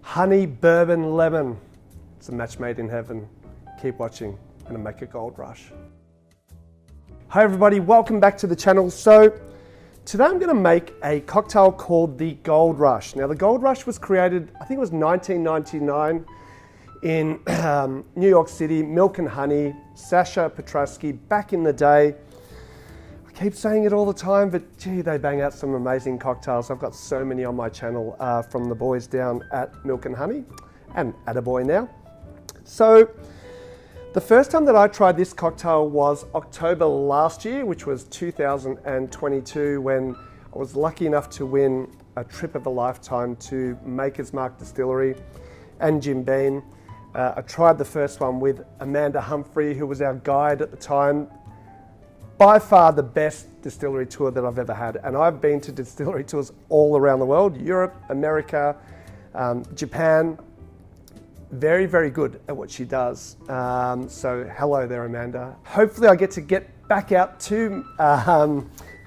Honey, bourbon, lemon. It's a match made in heaven. Keep watching and it'll make a gold rush. Hi everybody, welcome back to the channel. So today I'm going to make a cocktail called the Gold Rush. Now the Gold Rush was created, I think it was 1999 in New York City, Milk and Honey, Sasha Petrasky, back in the day. I keep saying it all the time, but gee, they bang out some amazing cocktails. I've got so many on my channel from the boys down at Milk and Honey and Attaboy now. So the first time that I tried this cocktail was October last year, which was 2022, when I was lucky enough to win a trip of a lifetime to Maker's Mark Distillery and Jim Beam. I tried the first one with Amanda Humphrey, who was our guide at the time. By far the best distillery tour that I've ever had. And I've been to distillery tours all around the world, Europe, America, Japan. Very, very good at what she does. So hello there, Amanda. Hopefully I get back out to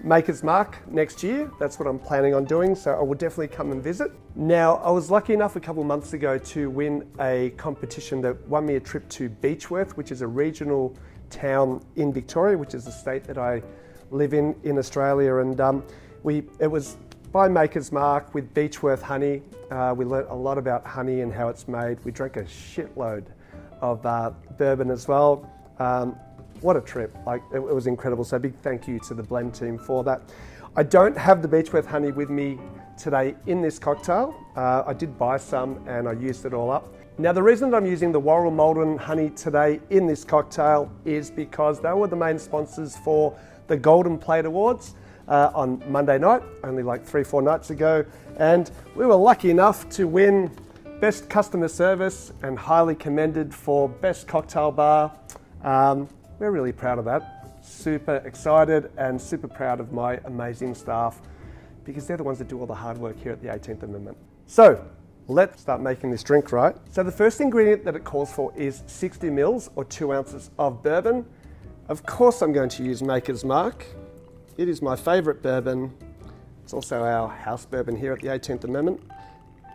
Maker's Mark next year. That's what I'm planning on doing, so I will definitely come and visit. Now, I was lucky enough a couple months ago to win a competition that won me a trip to Beechworth, which is a regional town in Victoria, which is the state that I live in Australia. And it was by Maker's Mark with Beechworth honey. We learnt a lot about honey and how it's made. We drank a shitload of bourbon as well. What a trip, like it was incredible. So big thank you to the blend team for that. I don't have the Beechworth honey with me today in this cocktail. I did buy some and I used it all up. Now the reason that I'm using the Warrell Malden honey today in this cocktail is because they were the main sponsors for the Golden Plate Awards on Monday night, only like 3-4 nights ago. And we were lucky enough to win Best Customer Service and highly commended for Best Cocktail Bar. We're really proud of that. Super excited and super proud of my amazing staff because they're the ones that do all the hard work here at the 18th Amendment. So let's start making this drink, right? So the first ingredient that it calls for is 60 mils or 2 ounces of bourbon. Of course I'm going to use Maker's Mark. It is my favorite bourbon. It's also our house bourbon here at the 18th Amendment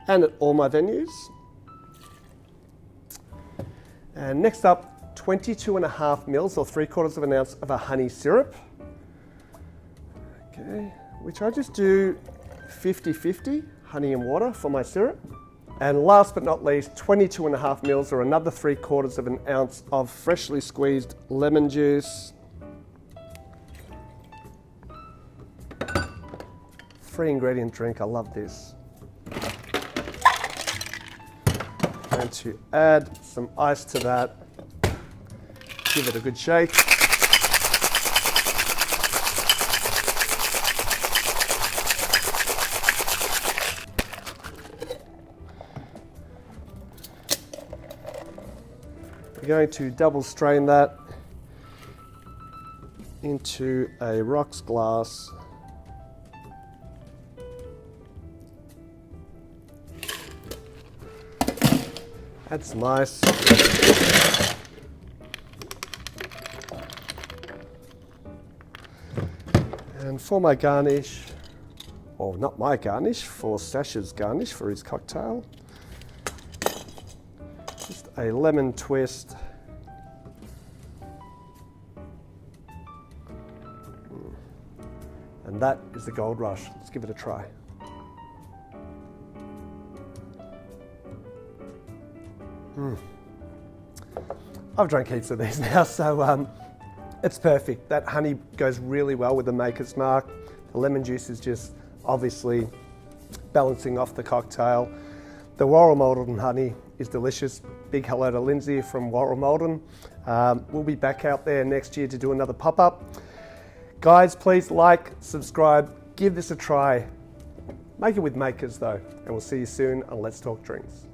and at all my venues. And next up, 22.5 mils or 3/4 of an ounce of a honey syrup. Okay, which I just do 50-50, honey and water for my syrup. And last but not least, 22.5 mils or another 3/4 of an ounce of freshly squeezed lemon juice. 3-ingredient drink, I love this. Going to add some ice to that. Give it a good shake. We're going to double strain that into a rocks glass. Add some ice. And for my garnish, or not my garnish, for Sasha's garnish for his cocktail, just a lemon twist. And that is the Gold Rush. Let's give it a try. I've drank heaps of these now, so it's perfect. That honey goes really well with the Maker's Mark. The lemon juice is just obviously balancing off the cocktail. The Warrell Malden honey is delicious. Big hello to Lindsay from Warrell Malden. We'll be back out there next year to do another pop-up. Guys, please like, subscribe, give this a try. Make it with Makers though, and we'll see you soon on Let's Talk Drinks.